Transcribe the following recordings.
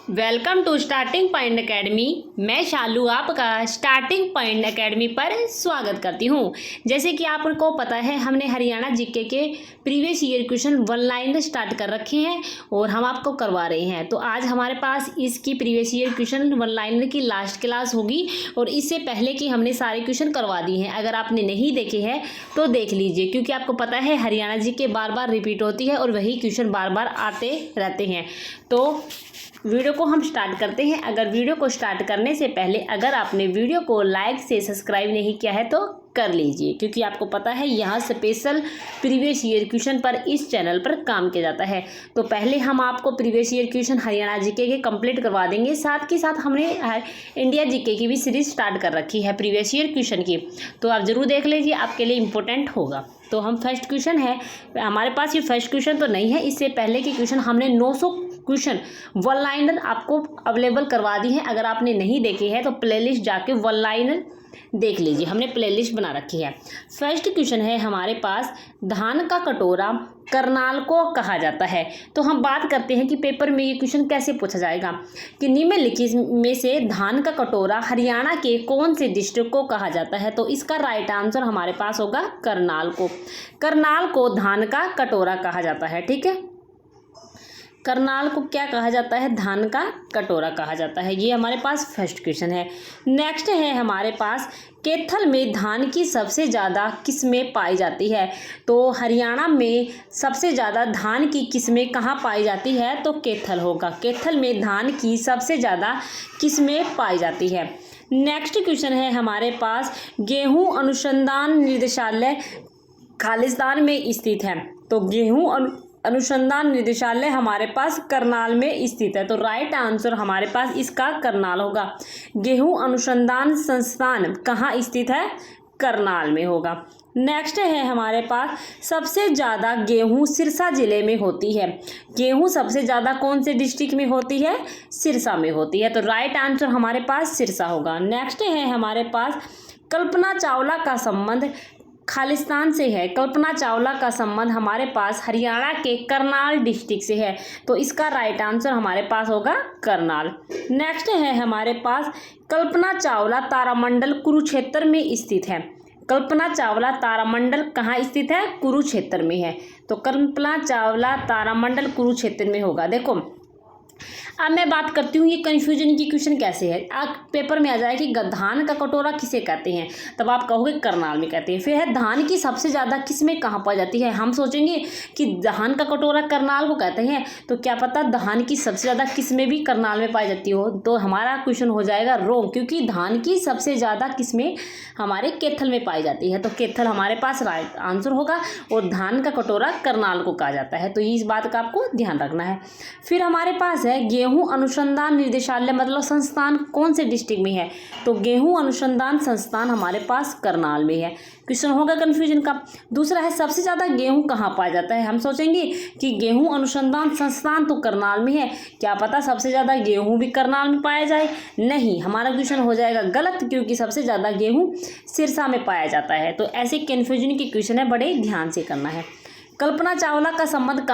Welcome to starting point academy. मैं शालू आपका starting point academy पर स्वागत करती हूँ। जैसे कि आपको पता है, हमने हरियाणा जीके के previous year question one liner start कर रखे हैं और हम आपको करवा रहे हैं। तो आज हमारे पास इसकी previous year question one liner की लास्ट क्लास होगी और इससे पहले कि हमने सारे क्वेश्चन करवा दिए हैं। अगर आपने नहीं देखे हैं तो देख लीजिए, क्योंकि आपको पता है हरियाणा जीके बार बार रिपीट होती है और वही क्वेश्चन बार बार आते रहते हैं। तो वीडियो को हम स्टार्ट करते हैं। अगर वीडियो को स्टार्ट करने से पहले अगर आपने वीडियो को लाइक से सब्सक्राइब नहीं किया है तो कर लीजिए, क्योंकि आपको पता है यहाँ स्पेशल प्रीवियस ईयर क्वेश्चन पर इस चैनल पर काम किया जाता है। तो पहले हम आपको previous year question Haryana GK के कंप्लीट करवा देंगे। साथ ही साथ हमने इंडिया जीके की भी सीरीज स्टार्ट कर रखी है प्रीवियस ईयर क्वेश्चन की, तो आप ज़रूर देख लीजिए, आपके लिए इम्पोर्टेंट होगा। तो हम फर्स्ट क्वेश्चन है हमारे पास, ये फर्स्ट क्वेश्चन तो नहीं है, इससे पहले के क्वेश्चन हमने 900 क्वेश्चन वन लाइनर आपको अवेलेबल करवा दी है। अगर आपने नहीं देखे हैं तो प्लेलिस्ट जाके वन लाइनर देख लीजिए, हमने प्लेलिस्ट बना रखी है। फर्स्ट क्वेश्चन है हमारे पास, धान का कटोरा करनाल को कहा जाता है। तो हम बात करते हैं कि पेपर में ये क्वेश्चन कैसे पूछा जाएगा कि निम्नलिखित में से धान का कटोरा हरियाणा के कौन से डिस्ट्रिक्ट को कहा जाता है। तो इसका राइट आंसर हमारे पास होगा करनाल को। करनाल को धान का कटोरा कहा जाता है। ठीक है, करनाल को क्या कहा जाता है? धान का कटोरा कहा जाता है। ये हमारे पास फर्स्ट क्वेश्चन है। नेक्स्ट है हमारे पास, कैथल में धान की सबसे ज़्यादा किस्में पाई जाती है। तो हरियाणा में सबसे ज़्यादा धान की किस्में कहाँ पाई जाती है? तो कैथल होगा। कैथल में धान की सबसे ज़्यादा किस्में पाई जाती है। नेक्स्ट क्वेश्चन है हमारे पास, गेहूँ अनुसंधान निदेशालय खालिस्तान में स्थित है। तो गेहूँ अनुसंधान निदेशालय हमारे पास करनाल में स्थित है। तो राइट आंसर हमारे पास इसका करनाल होगा। गेहूं अनुसंधान संस्थान कहाँ स्थित है? करनाल में होगा। नेक्स्ट है हमारे पास, सबसे ज़्यादा गेहूं सिरसा जिले में होती है। गेहूं सबसे ज़्यादा कौन से डिस्ट्रिक्ट में होती है? सिरसा में होती है। तो राइट आंसर हमारे पास सिरसा होगा। नेक्स्ट है हमारे पास, कल्पना चावला का संबंध खालिस्तान से है। कल्पना चावला का संबंध हमारे पास हरियाणा के करनाल डिस्ट्रिक्ट से है। तो इसका राइट आंसर हमारे पास होगा करनाल। नेक्स्ट है हमारे पास, कल्पना चावला तारामंडल कुरुक्षेत्र में स्थित है। कल्पना चावला तारामंडल कहाँ स्थित है? कुरुक्षेत्र में है। तो कल्पना चावला तारामंडल कुरुक्षेत्र में होगा। देखो, अब मैं बात करती हूँ ये कन्फ्यूजन की क्वेश्चन कैसे है। आप पेपर में आ जाए कि धान का कटोरा किसे कहते हैं, तब आप कहोगे करनाल में कहते हैं। फिर है धान की सबसे ज़्यादा किस्में कहाँ पाई जाती है। हम सोचेंगे कि धान का कटोरा करनाल को कहते हैं, तो क्या पता धान की सबसे ज़्यादा किस्में भी करनाल में पाई जाती हो। तो हमारा क्वेश्चन हो जाएगा रोंग, क्योंकि धान की सबसे ज़्यादा किस्में हमारे कैथल में पाई जाती है। तो कैथल हमारे पास राइट आंसर होगा और धान का कटोरा करनाल को कहा जाता है। तो इस बात का आपको ध्यान रखना है। फिर हमारे पास है, गेहूं अनुसंधान निदेशालय मतलब संस्थान कौन से डिस्ट्रिक्ट में है? तो गेहूं अनुसंधान संस्थान हमारे पास करनाल में है। क्वेश्चन होगा कन्फ्यूजन का। दूसरा है, सबसे ज़्यादा गेहूं कहाँ पाया जाता है। हम सोचेंगे कि गेहूं अनुसंधान संस्थान तो करनाल में है, क्या पता सबसे ज़्यादा गेहूं भी करनाल में पाया जाए। नहीं, हमारा क्वेश्चन हो जाएगा गलत, क्योंकि सबसे ज़्यादा गेहूं सिरसा में पाया जाता है। तो ऐसे कन्फ्यूजन के क्वेश्चन है, बड़े ध्यान से करना है। कल्पना चावला का संबंध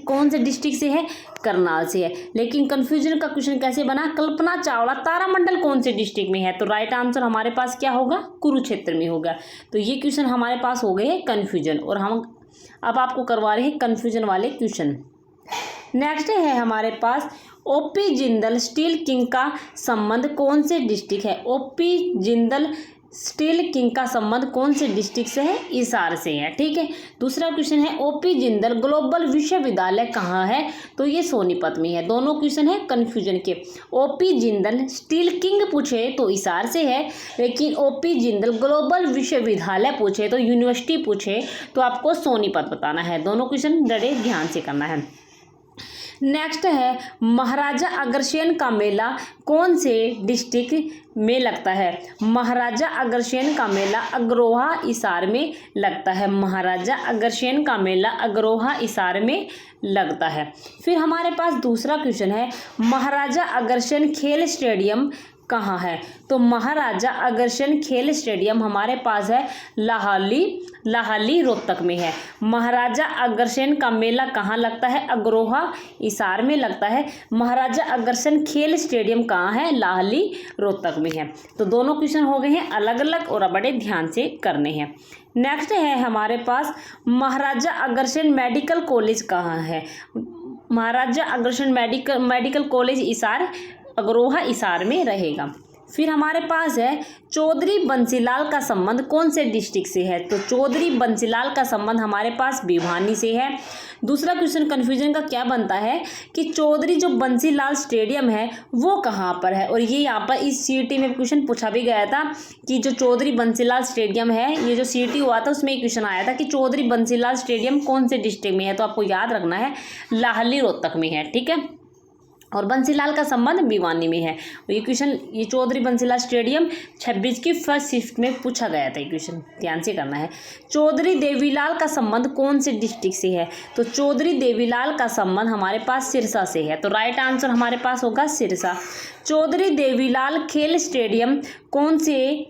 कौन से डिस्ट्रिक्ट से है? करनाल से है। लेकिन कन्फ्यूजन का क्वेश्चन कैसे बना? कल्पना चावला तारामंडल कौन से डिस्ट्रिक्ट में है? तो राइट आंसर हमारे पास क्या होगा? कुरुक्षेत्र में होगा। तो ये क्वेश्चन हमारे पास हो गए कन्फ्यूजन, और हम अब आपको करवा रहे हैं कन्फ्यूजन वाले क्वेश्चन। नेक्स्ट है हमारे पास, ओपी जिंदल स्टील किंग का संबंध कौन से डिस्ट्रिक्ट है? ओपी जिंदल स्टील किंग का संबंध कौन से डिस्ट्रिक्ट से है? हिसार से है। ठीक है। दूसरा क्वेश्चन है, ओपी जिंदल ग्लोबल विश्वविद्यालय कहाँ है? तो ये सोनीपत में है। दोनों क्वेश्चन है कन्फ्यूजन के। ओपी जिंदल स्टील किंग पूछे तो हिसार से है, लेकिन ओपी जिंदल ग्लोबल विश्वविद्यालय पूछे तो यूनिवर्सिटी पूछे तो आपको सोनीपत बताना है। दोनों क्वेश्चन बड़े ध्यान से करना है। नेक्स्ट है, महाराजा अग्रसेन का मेला कौन से डिस्ट्रिक्ट में लगता है? महाराजा अग्रसेन का मेला अग्रोहा हिसार में लगता है। महाराजा अग्रसेन का मेला अग्रोहा हिसार में लगता है। फिर हमारे पास दूसरा क्वेश्चन है, महाराजा अग्रसेन खेल स्टेडियम कहाँ है? तो महाराजा अग्रसेन खेल स्टेडियम हमारे पास है लाहली रोहतक में है। महाराजा अग्रसेन का मेला कहाँ लगता है? अग्रोहा हिसार में लगता है। महाराजा अग्रसेन खेल स्टेडियम कहाँ है? लाहली रोहतक में है। तो दोनों क्वेश्चन हो गए हैं अलग अलग और बड़े ध्यान से करने हैं। नेक्स्ट है हमारे पास महाराजा अग्रसेन मेडिकल कॉलेज कहाँ है? महाराजा अग्रसेन मेडिकल कॉलेज हिसार अग्रोहा हिसार में रहेगा। फिर हमारे पास है चौधरी बंसीलाल का संबंध कौन से डिस्ट्रिक्ट से है? तो चौधरी बंसीलाल का संबंध हमारे पास भिवानी से है। दूसरा क्वेश्चन कन्फ्यूजन का क्या बनता है कि चौधरी जो बंसीलाल स्टेडियम है वो कहाँ पर है? और ये यहाँ पर इस सीईटी में क्वेश्चन पूछा भी गया था कि जो चौधरी बंसीलाल स्टेडियम है, ये जो सीईटी हुआ था उसमें एक क्वेश्चन आया था कि चौधरी बंसीलाल स्टेडियम कौन से डिस्ट्रिक्ट में है? तो आपको याद रखना है लाहली रोहतक में है, ठीक है। और बंसीलाल का संबंध भिवानी में है। ये क्वेश्चन ये चौधरी बंसीलाल स्टेडियम 26 की फर्स्ट शिफ्ट में पूछा गया था। ये क्वेश्चन ध्यान से करना है। चौधरी देवीलाल का संबंध कौन से डिस्ट्रिक्ट से है? तो चौधरी देवीलाल का संबंध हमारे पास सिरसा से है। तो राइट आंसर हमारे पास होगा सिरसा। चौधरी देवीलाल खेल स्टेडियम कौन से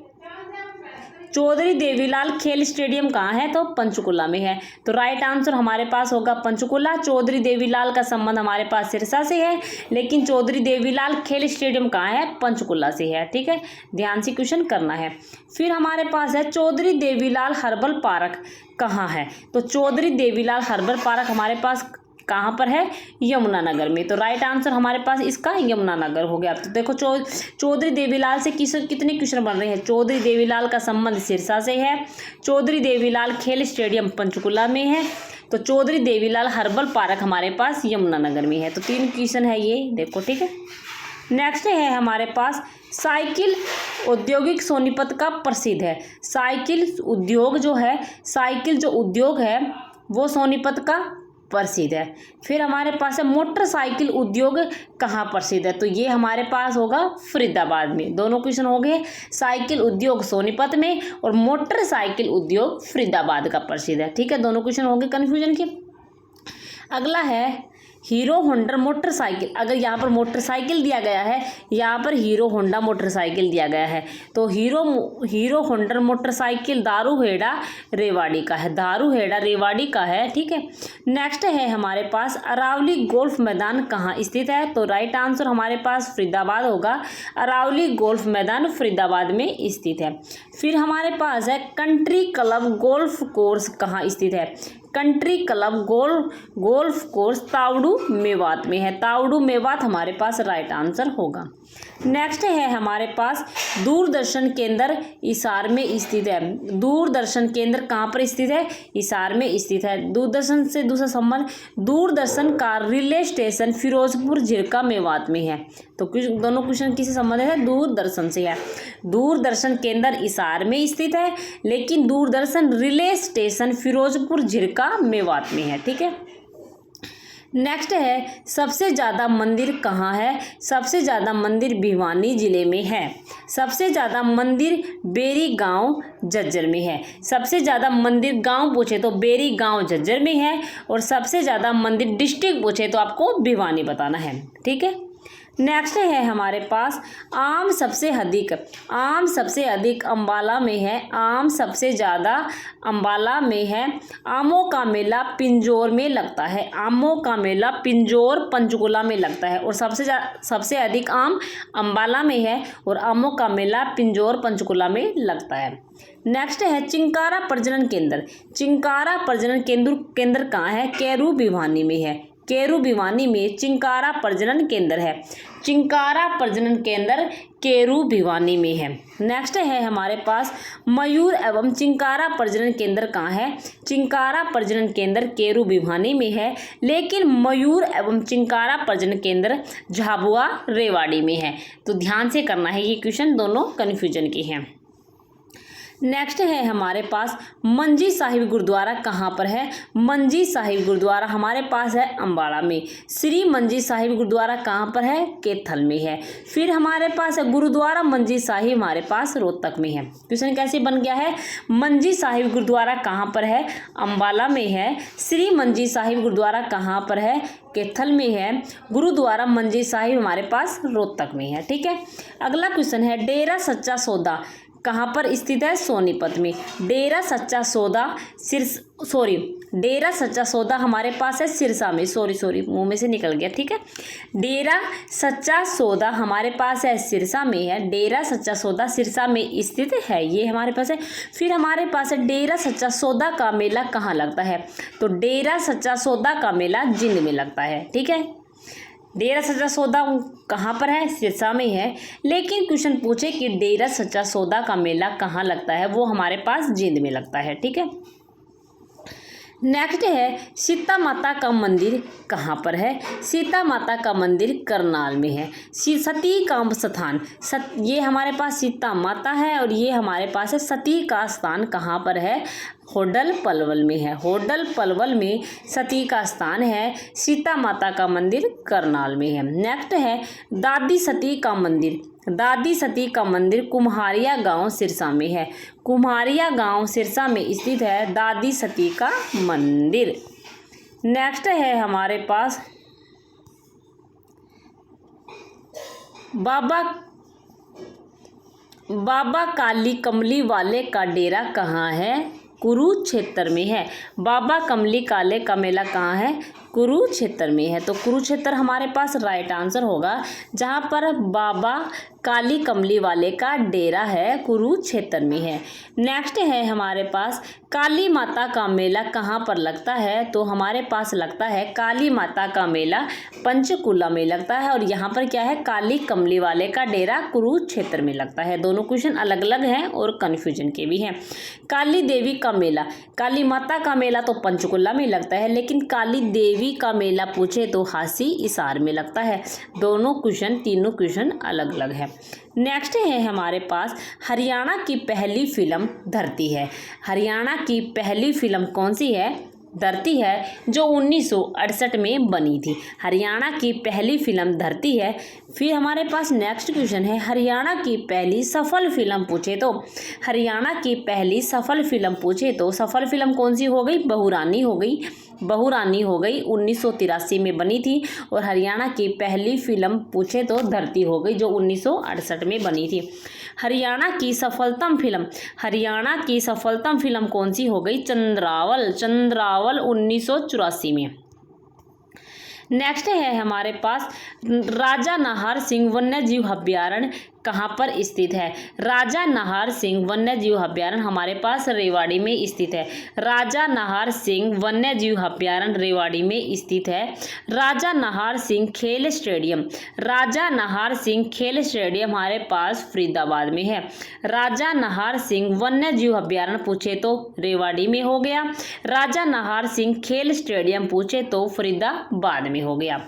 चौधरी देवीलाल खेल स्टेडियम कहाँ है? तो पंचकुला में है। तो राइट आंसर हमारे पास होगा पंचकुला। चौधरी देवीलाल का संबंध हमारे पास सिरसा से है, लेकिन चौधरी देवीलाल खेल स्टेडियम कहाँ है? पंचकुला से है, ठीक है। ध्यान से क्वेश्चन करना है। फिर हमारे पास है चौधरी देवीलाल हर्बल पार्क कहाँ है? तो चौधरी देवीलाल हर्बल पार्क हमारे पास कहाँ पर है? यमुनानगर में। तो राइट आंसर हमारे पास इसका यमुनानगर हो गया। तो देखो चौधरी देवीलाल से कितने क्वेश्चन बन रहे हैं। चौधरी देवीलाल का संबंध सिरसा से है। चौधरी देवीलाल खेल स्टेडियम पंचकुला में है। तो चौधरी देवीलाल हर्बल पार्क हमारे पास यमुनानगर में है। तो 3 क्वेश्चन है ये, देखो, ठीक है। नेक्स्ट है हमारे पास साइकिल औद्योगिक सोनीपत का प्रसिद्ध है। साइकिल जो उद्योग है वो सोनीपत का प्रसिद्ध है। फिर हमारे पास है मोटरसाइकिल उद्योग कहाँ प्रसिद्ध है? तो ये हमारे पास होगा फरीदाबाद में। दोनों क्वेश्चन हो गए। साइकिल उद्योग सोनीपत में और मोटरसाइकिल उद्योग फरीदाबाद का प्रसिद्ध है, ठीक है। दोनों क्वेश्चन हो गए कन्फ्यूजन के। अगला है हीरो होंडा मोटरसाइकिल। अगर यहाँ पर मोटरसाइकिल दिया गया है, यहाँ पर हीरो होंडा मोटरसाइकिल दिया गया है, तो hero Honda motorcycle Dharuhera Rewari का है। दारूहेड़ा रेवाड़ी का है, ठीक है। नेक्स्ट है हमारे पास अरावली गोल्फ मैदान कहाँ स्थित है? तो राइट आंसर हमारे पास फरीदाबाद होगा। अरावली गोल्फ मैदान फरीदाबाद में स्थित है। फिर हमारे पास है कंट्री क्लब गोल्फ कोर्स कहाँ स्थित है? Country club golf course Tauru Mewat में है। तावड़ू मेवात हमारे पास राइट आंसर होगा। नेक्स्ट है हमारे पास दूरदर्शन केंद्र हिसार में स्थित है। दूरदर्शन केंद्र कहाँ पर स्थित है? हिसार में स्थित है। दूरदर्शन से दूसरा संबंध, दूरदर्शन का रिले स्टेशन फिरोजपुर झिरका मेवात में है। तो दोनों क्वेश्चन किससे संबंधित है? दूरदर्शन से है। दूरदर्शन केंद्र हिसार में स्थित है, लेकिन दूरदर्शन रिले स्टेशन फिरोजपुर झिरका मेवात में है, ठीक है। नेक्स्ट है सबसे ज़्यादा मंदिर कहाँ है? सबसे ज़्यादा मंदिर भिवानी जिले में है। सबसे ज़्यादा मंदिर बेरी गांव झज्जर में है। सबसे ज़्यादा मंदिर गांव पूछे तो बेरी गांव झज्जर में है, और सबसे ज़्यादा मंदिर डिस्ट्रिक्ट पूछे तो आपको भिवानी बताना है, ठीक है। नेक्स्ट है हमारे पास आम सबसे अधिक अम्बाला में है। आम सबसे ज़्यादा अम्बाला में है। आमों का मेला पिंजौर में लगता है। आमों का मेला पिंजौर पंचकुला में लगता है, और सबसे अधिक आम अम्बाला में है, और आमों का मेला पिंजौर पंचकुला में लगता है। नेक्स्ट है चिंकारा प्रजनन केंद्र। चिंकारा प्रजनन केंद्र कहाँ है? कैरू भिवानी में है। कैरू भिवानी में चिंकारा प्रजनन केंद्र है। चिंकारा प्रजनन केंद्र कैरू भिवानी में है। नेक्स्ट है हमारे पास मयूर एवं चिंकारा प्रजनन केंद्र कहाँ है? चिंकारा प्रजनन केंद्र कैरू भिवानी में है, लेकिन मयूर एवं चिंकारा प्रजनन केंद्र झाबुआ रेवाड़ी में है। तो ध्यान से करना है, ये क्वेश्चन दोनों कन्फ्यूजन के हैं। नेक्स्ट है हमारे पास मंजी साहिब गुरुद्वारा कहाँ पर है। मंजी साहिब गुरुद्वारा हमारे पास है अम्बाड़ा में। श्री मंजी साहिब गुरुद्वारा कहाँ पर है, कैथल में है। फिर हमारे पास है गुरुद्वारा मंजी साहिब हमारे पास रोहतक में है। क्वेश्चन कैसे बन गया है, मंजी साहिब गुरुद्वारा कहाँ पर है, अम्बाला में है। श्री मंजी साहिब गुरुद्वारा कहाँ पर है, कैथल में है। गुरुद्वारा मंजी साहिब हमारे पास रोहतक में है। ठीक है, अगला क्वेश्चन है डेरा सच्चा सौदा कहाँ पर स्थित है, सोनीपत में। डेरा सच्चा सौदा डेरा सच्चा सौदा हमारे पास है सिरसा में। सॉरी मुंह में से निकल गया। ठीक है, डेरा सच्चा सौदा हमारे पास है सिरसा में है। डेरा सच्चा सौदा सिरसा में स्थित है, ये हमारे पास है। फिर हमारे पास है डेरा सच्चा सौदा का मेला कहाँ लगता है, तो डेरा सच्चा सौदा का मेला जींद में लगता है। ठीक है, डेरा सच्चा सौदा कहाँ पर है, सिरसा में है। लेकिन क्वेश्चन पूछे कि डेरा सच्चा सौदा का मेला कहाँ लगता है, वो हमारे पास जींद में लगता है। ठीक है, नेक्स्ट है सीता माता का मंदिर कहाँ पर है। सीता माता का मंदिर करनाल में है। सती का स्थान ये हमारे पास सीता माता है और ये हमारे पास है सती का स्थान कहाँ पर है, होडल पलवल में है। होडल पलवल में सती का स्थान है। सीता माता का मंदिर करनाल में है। नेक्स्ट है दादी सती का मंदिर। दादी सती का मंदिर कुम्हारिया गांव सिरसा में है। कुम्हारिया गांव सिरसा में स्थित है दादी सती का मंदिर। नेक्स्ट है हमारे पास बाबा काली कमली वाले का डेरा कहाँ है, कुरुक्षेत्र में है। बाबा कमली काले का मेला कहाँ है, कुरुक्षेत्र में है। तो कुरुक्षेत्र हमारे पास राइट आंसर होगा, जहाँ पर बाबा काली कमली वाले का डेरा है कुरुक्षेत्र में है। नेक्स्ट है हमारे पास काली माता का मेला कहाँ पर लगता है, तो हमारे पास लगता है काली माता का मेला पंचकुला में लगता है। और यहाँ पर क्या है, काली कमली वाले का डेरा कुरुक्षेत्र में लगता है। दोनों क्वेश्चन अलग अलग हैं और कन्फ्यूजन के भी हैं। काली देवी का मेला, काली माता का मेला तो पंचकुला में लगता है, लेकिन काली देवी का मेला पूछे तो हासी इसार में लगता है। दोनों क्वेश्चन, तीनों क्वेश्चन अलग अलग है। नेक्स्ट है हमारे पास हरियाणा की पहली फिल्म धरती है। हरियाणा की पहली फिल्म कौन सी है, धरती है, जो 1968 में बनी थी। हरियाणा की पहली फिल्म धरती है। फिर हमारे पास नेक्स्ट क्वेश्चन है हरियाणा की पहली सफल फिल्म पूछे तो। हरियाणा की पहली सफल फिल्म पूछे तो सफल फिल्म कौन सी हो गई, बहुरानी हो गई। बहुरानी हो गई, 1983 में बनी थी। और हरियाणा की पहली फिल्म पूछे तो धरती हो गई, जो 1968 में बनी थी। हरियाणा की सफलतम फिल्म कौन सी हो गई, चंद्रावल 1984 में। नेक्स्ट है हमारे पास राजा नाहर सिंह वन्य जीव अभ्यारण्य कहाँ पर स्थित है। राजा नाहर सिंह वन्य जीव अभ्यारण्य हमारे पास रेवाड़ी में स्थित है। राजा नाहर सिंह वन्य जीव अभ्यारण्य रेवाड़ी में स्थित है। राजा नाहर सिंह खेल स्टेडियम, राजा नाहर सिंह खेल स्टेडियम हमारे पास फरीदाबाद में है। राजा नाहर सिंह वन्य जीव अभ्यारण्य पूछे तो रेवाड़ी में हो गया। राजा नाहर सिंह खेल स्टेडियम पूछे तो फरीदाबाद में हो गया।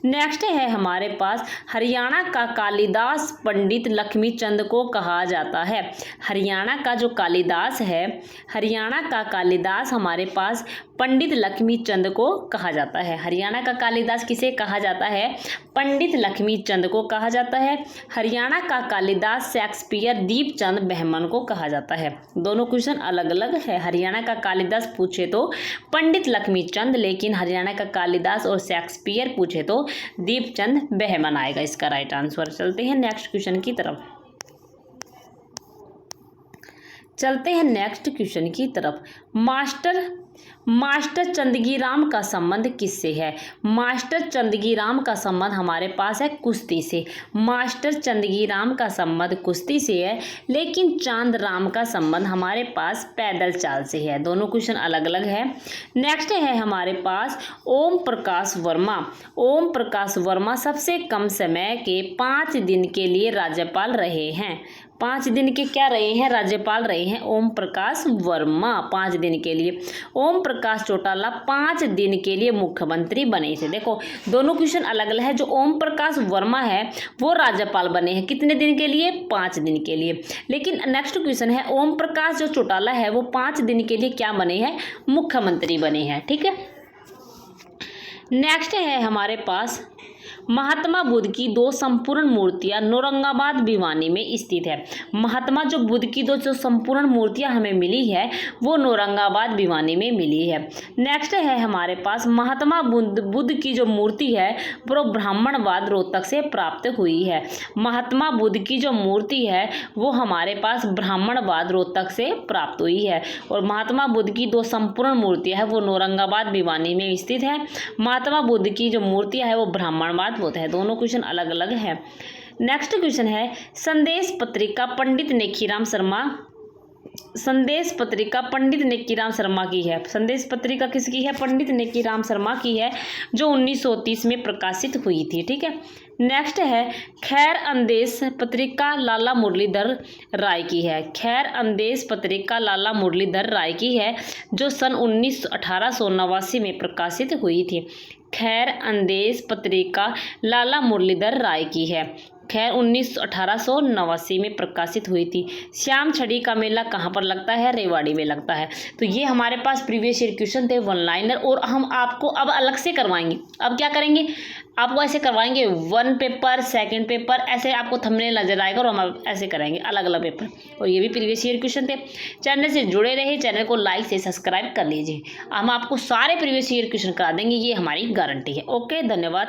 नेक्स्ट है हमारे पास हरियाणा का कालिदास पंडित लक्ष्मी चंद को कहा जाता है। हरियाणा का जो कालिदास है, हरियाणा का कालिदास हमारे पास पंडित लक्ष्मी चंद को कहा जाता है। हरियाणा का कालिदास किसे कहा जाता है, पंडित लक्ष्मी चंद को कहा जाता है। हरियाणा का कालिदास शेक्सपियर दीपचंद बहमन को कहा जाता है। दोनों क्वेश्चन अलग अलग है। हरियाणा का कालिदास पूछे तो पंडित लक्ष्मी चंद, लेकिन हरियाणा का कालिदास और शेक्सपियर पूछे तो दीपचंद बहमन आएगा इसका राइट आंसर। चलते हैं नेक्स्ट क्वेश्चन की तरफ। मास्टर चंदगीराम का संबंध किससे है। मास्टर चंदगीराम का संबंध हमारे पास है कुश्ती से। मास्टर चंदगीराम का संबंध कुश्ती से है, लेकिन चांद राम का संबंध हमारे पास पैदल चाल से है। दोनों क्वेश्चन अलग अलग है। नेक्स्ट है हमारे पास ओम प्रकाश वर्मा। ओम प्रकाश वर्मा सबसे कम समय के 5 दिन के लिए राज्यपाल रहे हैं। 5 दिन के क्या रहे हैं, राज्यपाल रहे हैं ओम प्रकाश वर्मा 5 दिन के लिए। ओम प्रकाश चौटाला 5 दिन के लिए मुख्यमंत्री बने थे। देखो दोनों क्वेश्चन अलग अलग है। जो ओम प्रकाश वर्मा है वो राज्यपाल बने हैं कितने दिन के लिए, 5 दिन के लिए। लेकिन नेक्स्ट क्वेश्चन है ओम प्रकाश जो चौटाला है वो 5 दिन के लिए क्या बने हैं, मुख्यमंत्री बने हैं। ठीक है, नेक्स्ट है हमारे पास महात्मा बुद्ध की 2 संपूर्ण मूर्तियां औरंगाबाद भिवानी में स्थित है। महात्मा जो बुद्ध की 2 जो संपूर्ण मूर्तियां हमें मिली है वो औरंगाबाद भिवानी में मिली है। नेक्स्ट है हमारे पास महात्मा बुद्ध की जो मूर्ति है वो ब्राह्मणवाद रोहतक से प्राप्त हुई है। महात्मा बुद्ध की जो मूर्ति है वो हमारे पास ब्राह्मणवाद रोहतक से प्राप्त हुई है। और महात्मा बुद्ध की 2 संपूर्ण मूर्तियां है वो औरंगाबाद भिवानी में स्थित है। महात्मा बुद्ध की जो मूर्तियां है वो ब्राह्मणवाद होता है। दोनों क्वेश्चन अलग अलग है। नेक्स्ट क्वेश्चन है संदेश पत्रिका पंडित नेकीराम शर्मा, संदेश पत्रिका पंडित नेकीराम शर्मा की है। संदेश पत्रिका किसकी है, पंडित नेकीराम शर्मा की है जो 1930 में प्रकाशित हुई थी। ठीक है, नेक्स्ट है खैर अंदेश पत्रिका लाला मुरलीधर राय की है। खैर अंदेश पत्रिका लाला मुरलीधर राय की है जो सन 1889 में प्रकाशित हुई थी। खैर अंदेश पत्रिका लाला मुरलीधर राय की है। खैर 1889 में प्रकाशित हुई थी। श्याम छड़ी का मेला कहाँ पर लगता है, रेवाड़ी में लगता है। तो ये हमारे पास प्रीवियस ईयर क्वेश्चन थे 1 लाइनर। और हम आपको अब अलग से करवाएंगे। अब क्या करेंगे, आपको ऐसे करवाएंगे 1 पेपर 2nd पेपर, ऐसे आपको थंबनेल नजर आएगा और हम ऐसे करेंगे अलग अलग पेपर। और ये भी प्रीवियस ईयर क्वेश्चन थे। चैनल से जुड़े रहे, चैनल को लाइक से सब्सक्राइब कर लीजिए। हम आपको सारे प्रीवियस ईयर क्वेश्चन करा देंगे, ये हमारी गारंटी है। ओके, धन्यवाद।